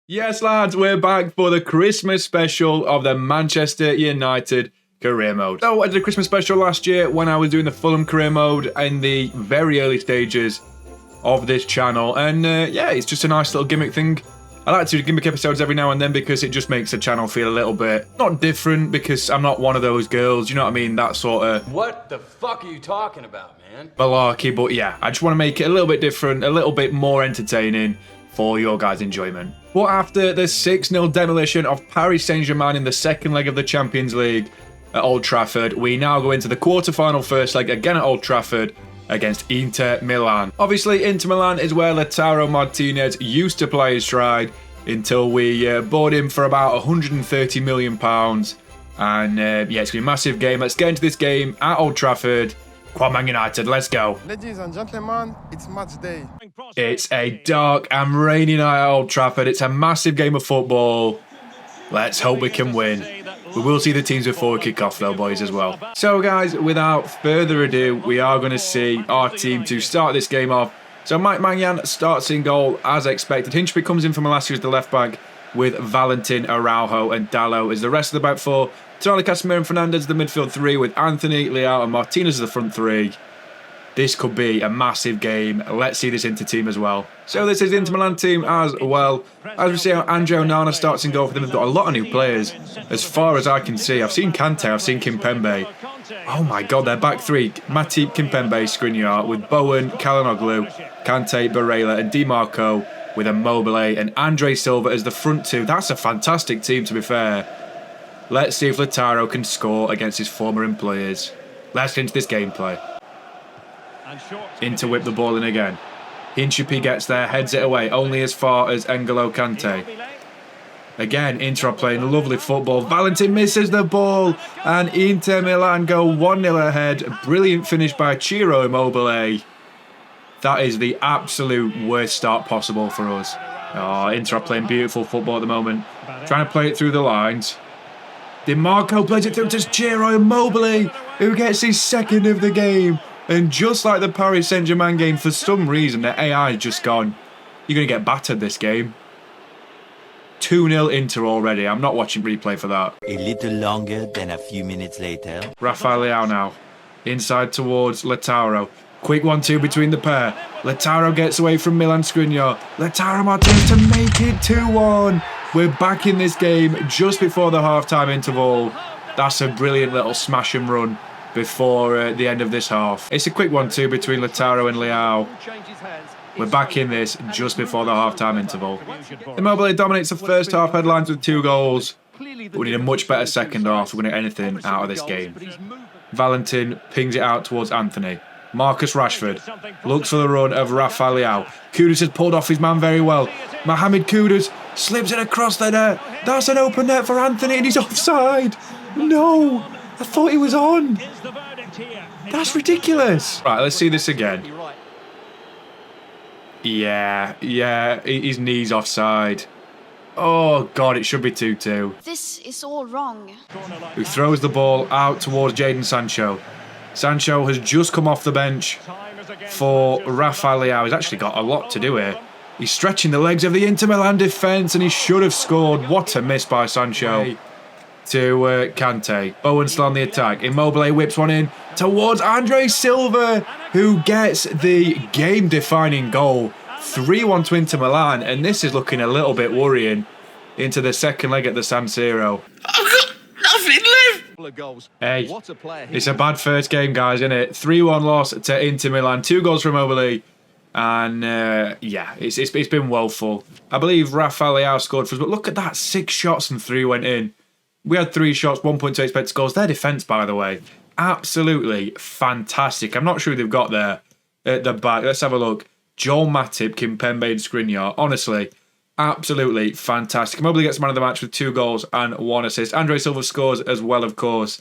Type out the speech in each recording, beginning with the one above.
Yes, lads, we're back for the Christmas special of the Manchester United career mode. So I did a Christmas special last year when I was doing the Fulham career mode in the very early stages of this channel. And yeah, it's just a nice little gimmick thing. I like to do gimmick episodes every now and then because it just makes the channel feel a little bit, not different, because I'm not one of those girls, you know what I mean? That sort of... What the fuck are you talking about, man? Malarkey, but yeah, I just want to make it a little bit different, a little bit more entertaining for your guys' enjoyment. But after the 6-0 demolition of Paris Saint-Germain in the second leg of the Champions League at Old Trafford, we now go into the quarter-final first leg again at Old Trafford against Inter Milan. Obviously, Inter Milan is where Lautaro Martinez used to play his stride until we bought him for about £130 million. And yeah, it's going to be a massive game. Let's get into this game at Old Trafford. Come on, Man United, let's go. Ladies and gentlemen, it's match day. It's a dark and rainy night at Old Trafford. It's a massive game of football. Let's hope we can win. We will see the teams before we kick off though, boys, as well. So, guys, without further ado, we are going to see our team to start this game off. So, Mike Maignan starts in goal as expected. Hinchby comes in from last year as the left back with Valentin, Araujo and Dalot as the rest of the back four. Tonali, Casemiro and Fernandes the midfield three with Anthony, Leao and Martinez as the front three. This could be a massive game. Let's see this Inter team as well. So this is the Inter Milan team as well. As we see how Andre Onana starts in goal for them. They've got a lot of new players. As far as I can see, I've seen Kante, I've seen Kimpembe. Oh my god, their back three. Matip, Kimpembe, Skriniar with Bowen, Calhanoglu, Kante, Barella and Di Marco with Immobile and Andre Silva as the front two. That's a fantastic team, to be fair. Let's see if Lautaro can score against his former employers. Let's get into this gameplay. Inter whip the ball in again. Hinchby gets there, heads it away, only as far as N'Golo Kante. Again, Inter are playing lovely football. Valentin misses the ball, and Inter Milan go 1-0 ahead. Brilliant finish by Ciro Immobile. That is the absolute worst start possible for us. Oh, Inter are playing beautiful football at the moment. Trying to play it through the lines. Di Marco plays it through to Ciro Immobile, who gets his second of the game. And just like the Paris Saint-Germain game, for some reason, the AI has just gone, you're going to get battered this game. 2-0 Inter already. I'm not watching replay for that. A little longer than a few minutes later. Rafael Leao now. Inside towards Lautaro. Quick 1-2 between the pair. Lautaro gets away from Milan Skriniar. Lautaro Martinez to make it 2-1. We're back in this game just before the half-time interval. That's a brilliant little smash and run before the end of this half. It's a quick 1-2 between Lautaro and Leao. We're back in this just before the half-time interval. Immobile dominates the first half headlines with 2 goals. But we need a much better second half if we're going to get anything out of this game. Valentin pings it out towards Anthony. Marcus Rashford looks for the run of Rafael Leao. Kudus has pulled off his man very well. Mohamed Kudus slips it across the net. That's an open net for Anthony and he's offside. No, I thought he was on. That's ridiculous. Right, let's see this again. Yeah, his knee's offside. Oh, God, it should be 2-2. This is all wrong. Who throws the ball out towards Jadon Sancho. Sancho has just come off the bench for Rafael Leao. He's actually got a lot to do here. He's stretching the legs of the Inter Milan defence and he should have scored. What a miss by Sancho to Kante. Bowen still on the attack. Immobile whips one in towards Andre Silva, who gets the game-defining goal. 3-1 to Inter Milan, and this is looking a little bit worrying into the second leg at the San Siro. I've got nothing left. Hey, it's a bad first game, guys, isn't it? 3-1 loss to Inter Milan. 2 goals from Immobile. And yeah, it's been woeful. I believe Rafael Leao scored for us, but look at that. 6 shots and 3 went in. We had 3 shots, 1.2 expected goals. Their defence, by the way, absolutely fantastic. I'm not sure who they've got there at the back. Let's have a look. Joel Matip, Kimpembe and Skriniar. Honestly, absolutely fantastic. Immobile gets man of the match with 2 goals and 1 assist. Andre Silva scores as well, of course.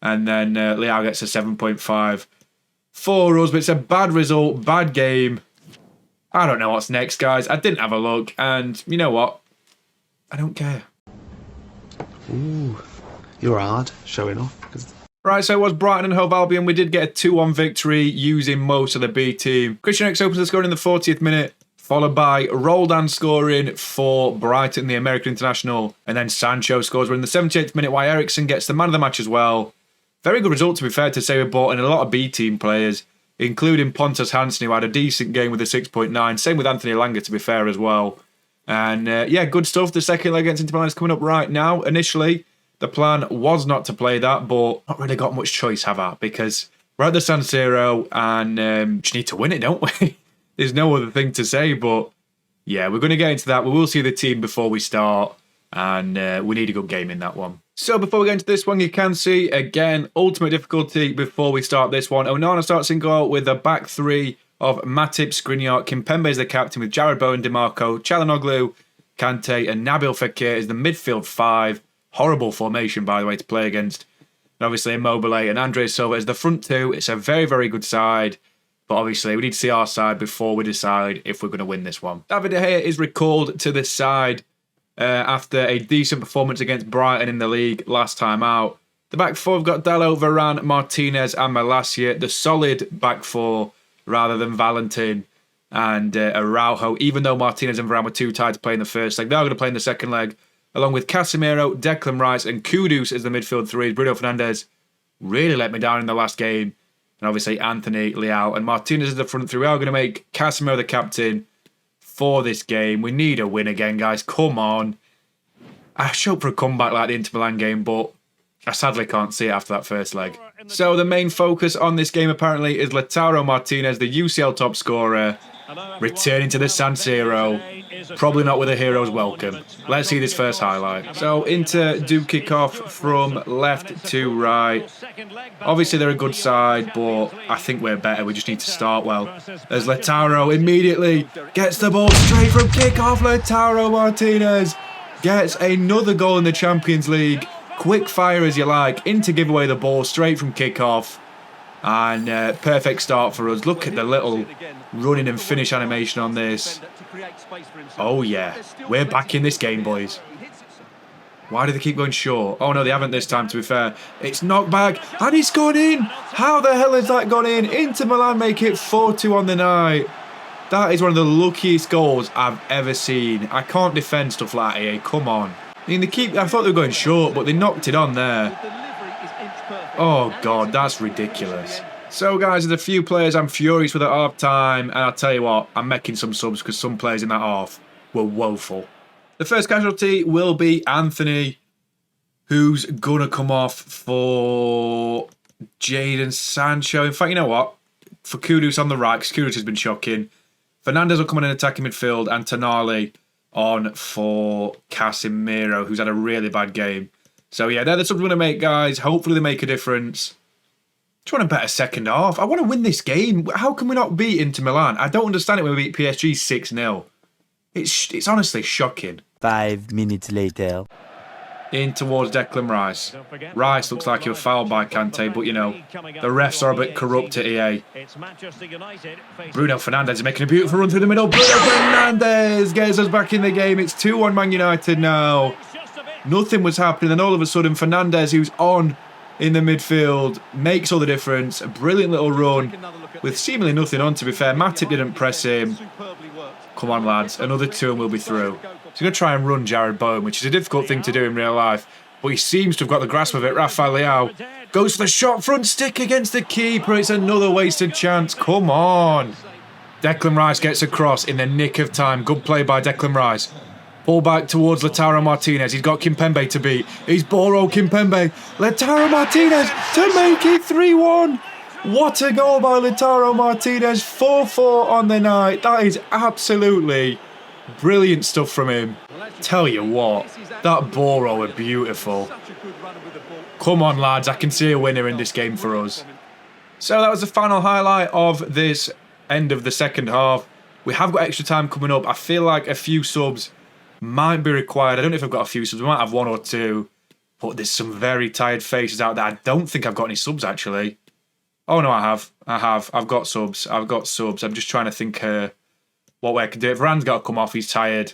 And then Leao gets a 7.5 for us. But it's a bad result, bad game. I don't know what's next, guys. I didn't have a look. And you know what? I don't care. Ooh, you're hard, showing off. Right, so it was Brighton and Hove Albion. We did get a 2-1 victory using most of the B team. Christian Eriksen opens the score in the 40th minute followed by Roldan scoring for Brighton, the American international, and then Sancho scores. We're in the 78th minute, while Eriksen gets the man of the match as well. Very good result, to be fair to say. We brought in a lot of B-team players, including Pontus Hansen, who had a decent game with a 6.9. Same with Anthony Elanga, to be fair, as well. And yeah, good stuff. The second leg against Inter Milan is coming up right now. Initially, the plan was not to play that, but not really got much choice, have I? Because we're at the San Siro and just need to win it, don't we? There's no other thing to say, but yeah, we're going to get into that. We will see the team before we start, and we need a good game in that one. So before we get into this one, you can see, again, ultimate difficulty before we start this one. Onana starts in goal with a back three of Matip, Skriniar, Kimpembe is the captain with Jared Bowen, DiMarco, Çalhanoğlu, Kante and Nabil Fekir is the midfield five. Horrible formation, by the way, to play against. And obviously Immobile and Andre Silva is the front two. It's a very, very good side. But obviously we need to see our side before we decide if we're going to win this one. David De Gea is recalled to the side after a decent performance against Brighton in the league last time out. The back four have got Dalot, Varane, Martinez and Malacia. The solid back four rather than Valentin and Araujo. Even though Martinez and Varane were too tired to play in the first leg, they're going to play in the second leg. Along with Casemiro, Declan Rice and Kudus as the midfield three. Bruno Fernandes really let me down in the last game. And obviously Anthony, Leao and Martinez is the front three. We are going to make Casemiro the captain for this game. We need a win again, guys. Come on. I hope for a comeback like the Inter Milan game, but I sadly can't see it after that first leg. So the main focus on this game apparently is Lautaro Martinez, the UCL top scorer, returning to the San Siro. Probably not with a hero's welcome. Let's see this first highlight. So Inter do kick off from left to right. Obviously they're a good side, but I think we're better. We just need to start well. As Lautaro immediately gets the ball straight from kick-off. Lautaro Martinez gets another goal in the Champions League. Quick fire as you like. Inter give away the ball straight from kick-off. And perfect start for us. Look at the little running and finish animation on this. Oh yeah, we're back in this game, boys. Why do they keep going short? Oh no, they haven't this time, to be fair. It's knocked back, and it's gone in! How the hell has that gone in? Inter Milan make it 4-2 on the night. That is one of the luckiest goals I've ever seen. I can't defend stuff like that here, come on. I mean, I thought they were going short, but they knocked it on there. Oh god, that's ridiculous. So guys, there's a few players I'm furious with at half time, and I'll tell you what, I'm making some subs because some players in that half were woeful. The first casualty will be Anthony, who's gonna come off for Jadon Sancho. In fact, you know what? For Kudus on the right, because Kudus has been shocking. Fernandes will come in attacking midfield, and Tonali on for Casemiro, who's had a really bad game. So yeah, they're the subs we're going to make, guys. Hopefully they make a difference. Just want a better second half. I want to win this game. How can we not beat Inter Milan? I don't understand it when we beat PSG 6-0. It's honestly shocking. 5 minutes later. In towards Declan Rice. Rice looks like he was fouled by Kante, but you know, the refs are a bit corrupt at EA. Bruno Fernandes is making a beautiful run through the middle. Bruno Fernandes gets us back in the game. It's 2-1 Man United now. Nothing was happening, and all of a sudden Fernandes, who's on in the midfield, makes all the difference. A brilliant little run with seemingly nothing on, to be fair. Matip didn't press him. Come on, lads. Another two and we'll be through. He's going to try and run Jared Bowen, which is a difficult thing to do in real life. But he seems to have got the grasp of it. Rafael Leao goes for the shot, front stick against the keeper. It's another wasted chance. Come on. Declan Rice gets across in the nick of time. Good play by Declan Rice. Ball back towards Lautaro Martinez. He's got Kimpembe to beat. He's Boro Kimpembe. Lautaro Martinez to make it 3-1. What a goal by Lautaro Martinez. 4-4 on the night. That is absolutely brilliant stuff from him. Tell you what, that Boro were beautiful. Come on, lads. I can see a winner in this game for us. So that was the final highlight of this end of the second half. We have got extra time coming up. I feel like a few subs might be required. I don't know if I've got a few subs. We might have one or two. But there's some very tired faces out there. I don't think I've got any subs, actually. Oh, no, I have. I've got subs. I'm just trying to think what way I can do it. Varane's got to come off. He's tired.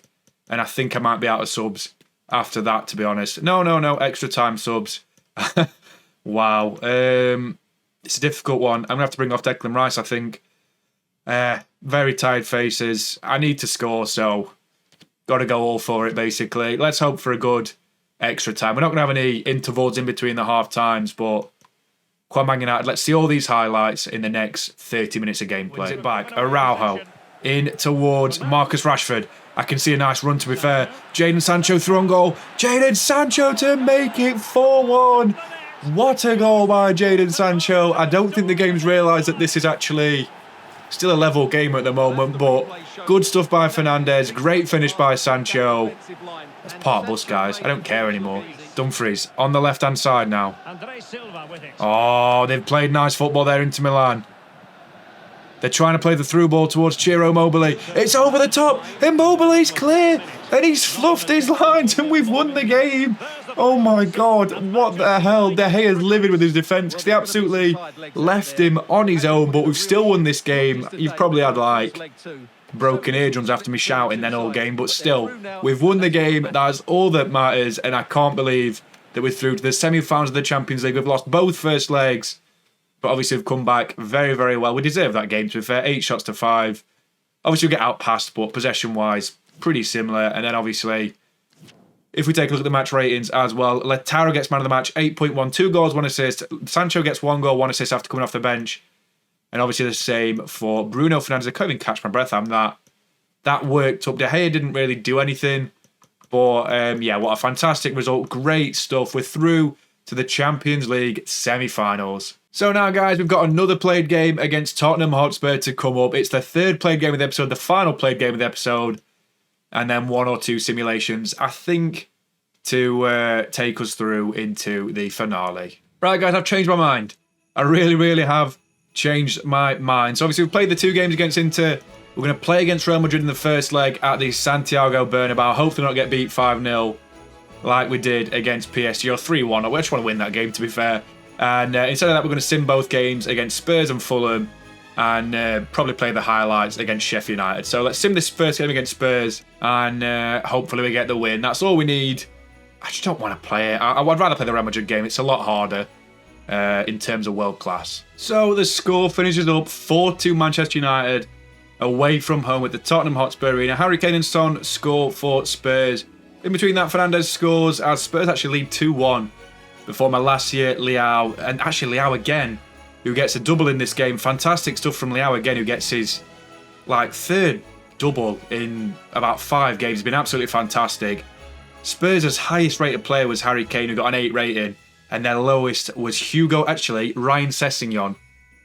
And I think I might be out of subs after that, to be honest. No. Extra time subs. Wow. It's a difficult one. I'm going to have to bring off Declan Rice, I think. Very tired faces. I need to score, so got to go all for it, basically. Let's hope for a good extra time. We're not going to have any intervals in between the half times, but come on, Man United, let's see all these highlights in the next 30 minutes of gameplay. Wins it back. Araujo in towards Marcus Rashford. I can see a nice run, to be fair. Jadon Sancho through on goal. Jadon Sancho to make it 4-1. What a goal by Jadon Sancho. I don't think the game's realised that this is actually still a level game at the moment, but good stuff by Fernandes. Great finish by Sancho. That's part of us, guys. I don't care anymore. Dumfries on the left-hand side now. Oh, they've played nice football there, Inter Milan. They're trying to play the through ball towards Ciro Immobile. It's over the top. Immobile's clear. And he's fluffed his lines and we've won the game. Oh my God. What the hell? De Gea's livid with his defence because they absolutely left him on his own. But we've still won this game. You've probably had like broken eardrums after me shouting then all game. But still, we've won the game. That's all that matters. And I can't believe that we're through to the semi-finals of the Champions League. We've lost both first legs. But obviously we've come back very, very well. We deserve that game, to be fair. 8 shots to 5. Obviously we get outpassed, but possession-wise, pretty similar. And then obviously, if we take a look at the match ratings as well, Lautaro gets man of the match, 8.1, 2 goals, 1 assist. Sancho gets 1 goal, 1 assist after coming off the bench. And obviously the same for Bruno Fernandes. I can't even catch my breath. That worked up. De Gea didn't really do anything. But yeah, what a fantastic result. Great stuff. We're through to the Champions League semi-finals. So now, guys, we've got another played game against Tottenham Hotspur to come up. It's the third played game of the episode, the final played game of the episode, and then 1 or 2 simulations, I think, to take us through into the finale. Right, guys, I've changed my mind. I really, really have changed my mind. So obviously we've played the 2 games against Inter. We're going to play against Real Madrid in the first leg at the Santiago Bernabeu. Hopefully not get beat 5-0 like we did against PSG, or 3-1. I just want to win that game, to be fair. And instead of that, we're going to sim both games against Spurs and Fulham, and probably play the highlights against Sheffield United. So let's sim this first game against Spurs, and hopefully we get the win. That's all we need. I just don't want to play it. I'd rather play the Real Madrid game. It's a lot harder in terms of world class. So the score finishes up 4-2 Manchester United away from home at the Tottenham Hotspur Arena. Harry Kane and Son score for Spurs. In between that, Fernandes scores as Spurs actually lead 2-1. Before Malacia, Leao, and actually Leao again, who gets a double in this game. Fantastic stuff from Leao again, who gets his like 3rd double in about 5 games. He's been absolutely fantastic. Spurs' highest rated player was Harry Kane, who got an 8 rating, and their lowest was Ryan Sessegnon,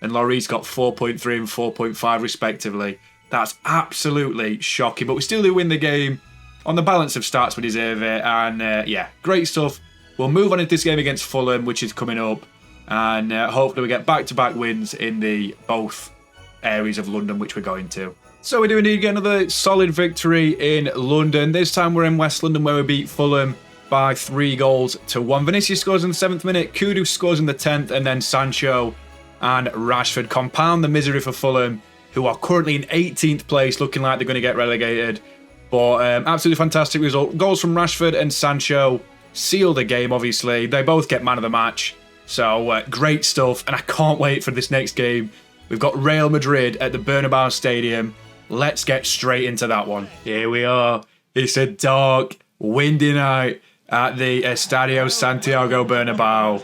and Lloris got 4.3 and 4.5 respectively. That's absolutely shocking, but we still do win the game. On the balance of stats, we deserve it, and yeah, great stuff. We'll move on into this game against Fulham, which is coming up, and hopefully we get back-to-back wins in the both areas of London, which we're going to. So we do indeed get another solid victory in London. This time we're in West London, where we beat Fulham by 3-1. Vinicius scores in the 7th minute, Kudu scores in the 10th, and then Sancho and Rashford compound the misery for Fulham, who are currently in 18th place, looking like they're going to get relegated. But absolutely fantastic result. Goals from Rashford and Sancho seal the game, obviously. They both get man of the match. So great stuff. And I can't wait for this next game. We've got Real Madrid at the Bernabeu Stadium. Let's get straight into that one. Here we are. It's a dark, windy night at the Estadio Santiago Bernabeu.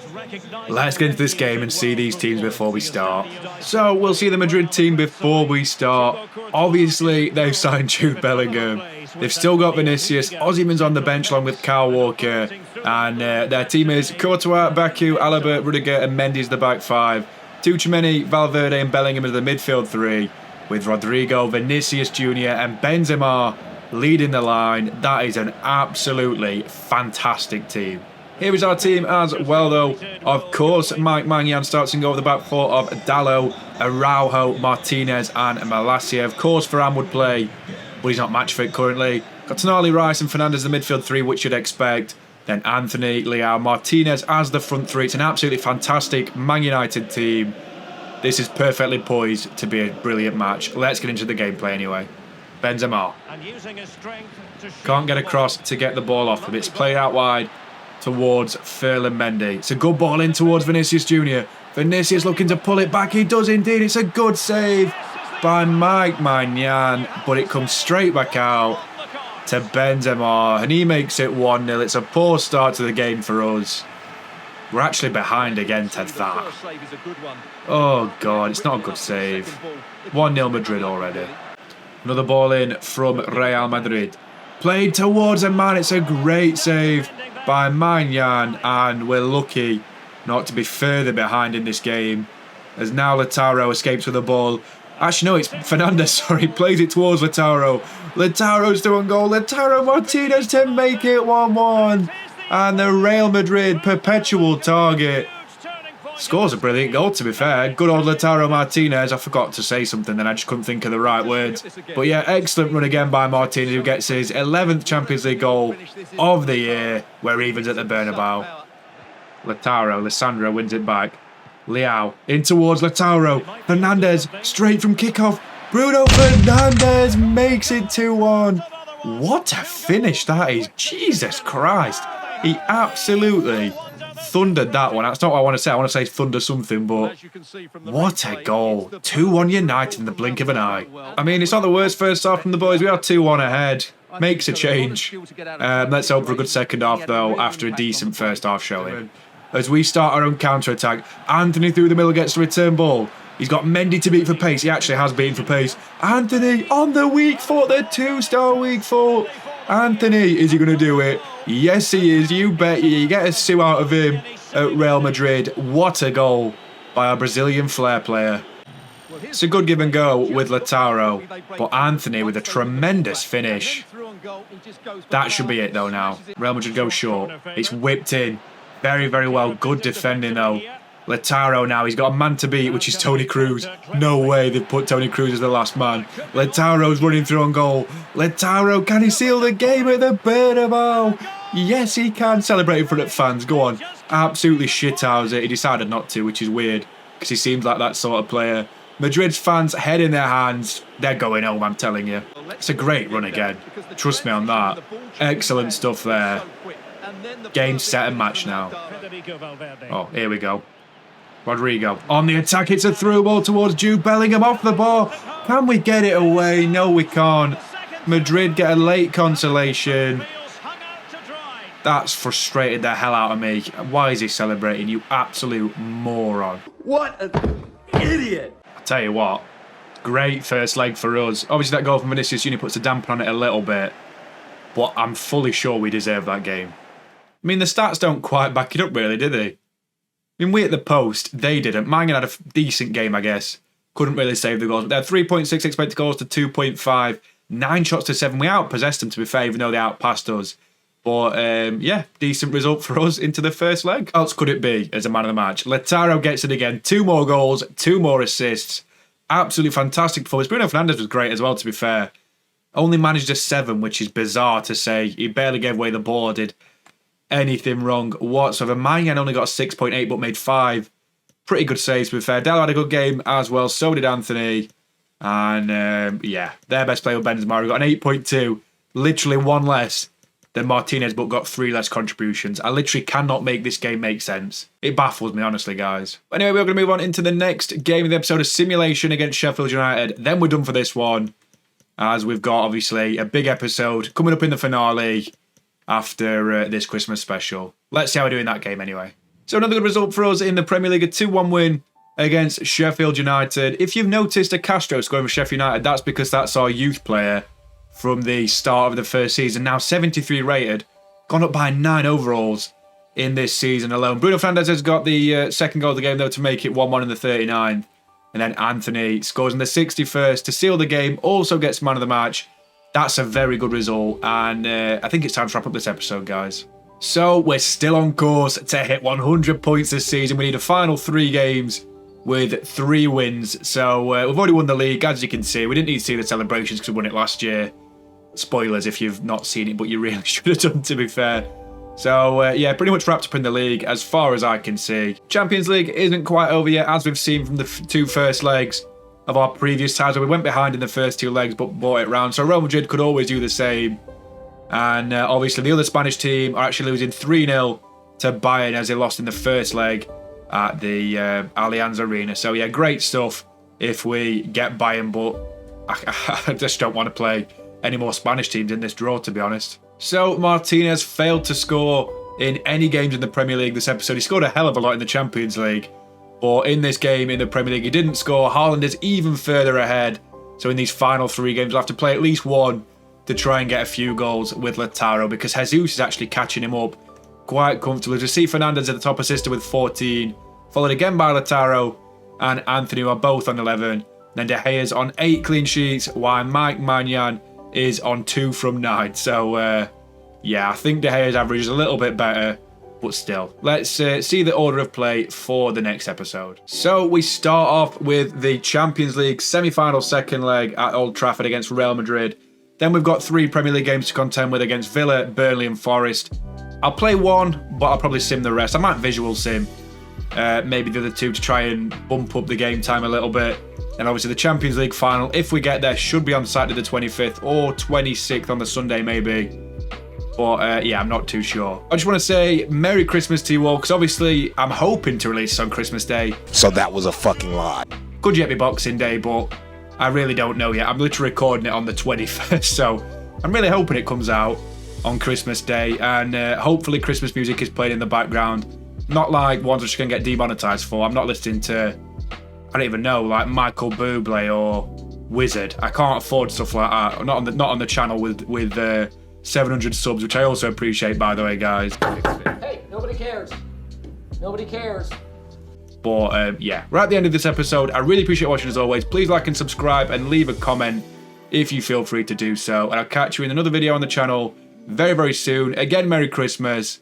Let's get into this game and see these teams before we start. So we'll see the Madrid team before we start. Obviously, they've signed Jude Bellingham. They've still got Vinicius. Osimhen's on the bench along with Kyle Walker. And their team is Courtois, Baku, Alaba, Rudiger and Mendy's the back 5. Tchouaméni, Valverde and Bellingham as the midfield 3. With Rodrigo, Vinicius Jr. and Benzema leading the line. That is an absolutely fantastic team. Here is our team as well, though. Of course, Mike Maignan starts in goal with the back 4 of Dalot, Araujo, Martinez and Malacia. Of course, Varane would play, but he's not match fit currently. Got Tonali, Rice and Fernandes the midfield 3, which you'd expect. Then Anthony, Leao, Martinez as the front 3. It's an absolutely fantastic Man United team. This is perfectly poised to be a brilliant match. Let's get into the gameplay anyway. Benzema. Can't get across to get the ball off him. It's played out wide towards Ferland Mendy. It's a good ball in towards Vinicius Jr. Vinicius looking to pull it back. He does indeed. It's a good save. by Mike Maignan, but it comes straight back out to Benzema, and he makes it 1-0. It's a poor start to the game for us. We're actually behind again to that. Oh, God, it's not a good save. 1-0 Madrid already. Another ball in from Real Madrid. Played towards a man. It's a great save by Maignan, and we're lucky not to be further behind in this game, as now Lautaro escapes with the ball. Actually, no, it's Fernandes, sorry, plays it towards Lautaro. Lautaro's still on goal. Lautaro Martinez to make it 1-1. And the Real Madrid perpetual target scores a brilliant goal, to be fair. Good old Lautaro Martinez. I forgot to say something then, I just couldn't think of the right words. But yeah, excellent run again by Martinez, who gets his 11th Champions League goal of the year. We're evens at the Bernabeu. Lautaro, Lissandro wins it back. Leao in towards Lautaro. Fernandes straight from kickoff. Bruno Fernandes makes it 2-1. What a finish that is. Jesus Christ. He absolutely thundered that one. That's not what I want to say. I want to say thunder something, but what a goal. 2-1 United in the blink of an eye. I mean, it's not the worst first half from the boys. We are 2-1 ahead. Makes a change. Let's hope for a good second half, though, after a decent first half showing. As we start our own counter-attack, Anthony through the middle gets the return ball. He's got Mendy to beat for pace. He actually has beaten for pace. Anthony on the weak foot, the 2-star weak foot. Anthony, is he going to do it? Yes, he is. You bet you get a sue out of him at Real Madrid. What a goal by our Brazilian flair player. It's a good give and go with Lautaro, but Anthony with a tremendous finish. That should be it, though, now. Real Madrid goes short. It's whipped in. Very, very well. Good defending, though. Lautaro now, he's got a man to beat, which is Toni Kroos. No way they've put Toni Kroos as the last man. Lautaro's running through on goal. Lautaro, can he seal the game at the Bernabeu? Yes, he can. Celebrate in front of fans. Go on. Absolutely shithouse it. He decided not to, which is weird, because he seems like that sort of player. Madrid's fans, head in their hands. They're going home, I'm telling you. It's a great run again. Trust me on that. Excellent stuff there. Game, set and match now. Oh, here we go. Rodrigo on the attack. It's a through ball towards Jude Bellingham off the bar. Can we get it away? No, we can't. Madrid get a late consolation. That's frustrated the hell out of me. Why is he celebrating, you absolute moron? What an idiot! I tell you what, great first leg for us. Obviously that goal from Vinicius Junior puts a damper on it a little bit, but I'm fully sure we deserve that game. I mean, the stats don't quite back it up really, do they? I mean, we at the post, they didn't. Mangan had a decent game, I guess. Couldn't really save the goals. They had 3.6 expected goals to 2.5. 9 shots to 7. We outpossessed them, to be fair, even though they outpassed us. But, yeah, decent result for us into the first leg. What else could it be as a man of the match? Lautaro gets it again. 2 more goals, 2 more assists. Absolutely fantastic performance. Bruno Fernandes was great as well, to be fair. Only managed a 7, which is bizarre to say. He barely gave away the ball, did anything wrong whatsoever. Maignan only got a 6.8 but made 5. Pretty good saves, to be fair. Dell had a good game as well. So did Anthony. And, yeah, their best player, Benzema, got an 8.2. Literally 1 less than Martinez, but got 3 less contributions. I literally cannot make this game make sense. It baffles me, honestly, guys. Anyway, we're going to move on into the next game of the episode of Simulation against Sheffield United. Then we're done for this one, as we've got, obviously, a big episode coming up in the finale after this Christmas special. Let's see how we do in that game anyway. So another good result for us in the Premier League, a 2-1 win against Sheffield United. If you've noticed a Castro scoring for Sheffield United, that's because that's our youth player from the start of the first season. Now 73 rated, gone up by 9 overalls in this season alone. Bruno Fernandes has got the second goal of the game, though, to make it 1-1 in the 39th. And then Anthony scores in the 61st to seal the game, also gets man of the match. That's a very good result, and I think it's time to wrap up this episode, guys. So, we're still on course to hit 100 points this season. We need a final 3 games with 3 wins. So, we've already won the league, as you can see. We didn't need to see the celebrations because we won it last year. Spoilers if you've not seen it, but you really should have done, to be fair. So, yeah, pretty much wrapped up in the league, as far as I can see. Champions League isn't quite over yet, as we've seen from the 2 first legs of our previous times. We went behind in the first 2 legs, but brought it round. So Real Madrid could always do the same. And obviously the other Spanish team are actually losing 3-0 to Bayern as they lost in the first leg at the Allianz Arena. So yeah, great stuff if we get Bayern, but I just don't want to play any more Spanish teams in this draw, to be honest. So Martinez failed to score in any games in the Premier League this episode. He scored a hell of a lot in the Champions League, but in this game in the Premier League he didn't score. Haaland is even further ahead, so in these final 3 games we'll have to play at least one to try and get a few goals with Lautaro, because Jesus is actually catching him up quite comfortably. We see Fernandes at the top assister with 14, followed again by Lautaro and Anthony, who are both on 11. Then De Gea's on 8 clean sheets, while Mike Maignan is on 2 from 9. So, yeah, I think De Gea's average is a little bit better, but still. Let's see the order of play for the next episode. So we start off with the Champions League semi-final second leg at Old Trafford against Real Madrid. Then we've got 3 Premier League games to contend with against Villa, Burnley and Forest. I'll play one, but I'll probably sim the rest. I might visual sim maybe the other 2 to try and bump up the game time a little bit. And obviously the Champions League final, if we get there, should be on Saturday the 25th or 26th on the Sunday maybe. But yeah, I'm not too sure. I just want to say Merry Christmas to you all, because obviously I'm hoping to release this on Christmas Day. So that was a fucking lie. Could yet be Boxing Day, but I really don't know yet. I'm literally recording it on the 21st, so I'm really hoping it comes out on Christmas Day, and hopefully Christmas music is playing in the background. Not like ones which can get demonetized for. I'm not listening to, I don't even know, like Michael Bublé or Wizard. I can't afford stuff like that. Not on the channel with 700 subs, which I also appreciate, by the way, guys. Hey, nobody cares. Nobody cares. But yeah, we're at the end of this episode. I really appreciate watching as always. Please like and subscribe and leave a comment if you feel free to do so. And I'll catch you in another video on the channel very, very soon. Again, Merry Christmas.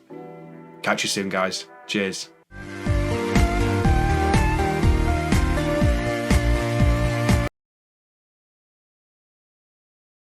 Catch you soon, guys. Cheers.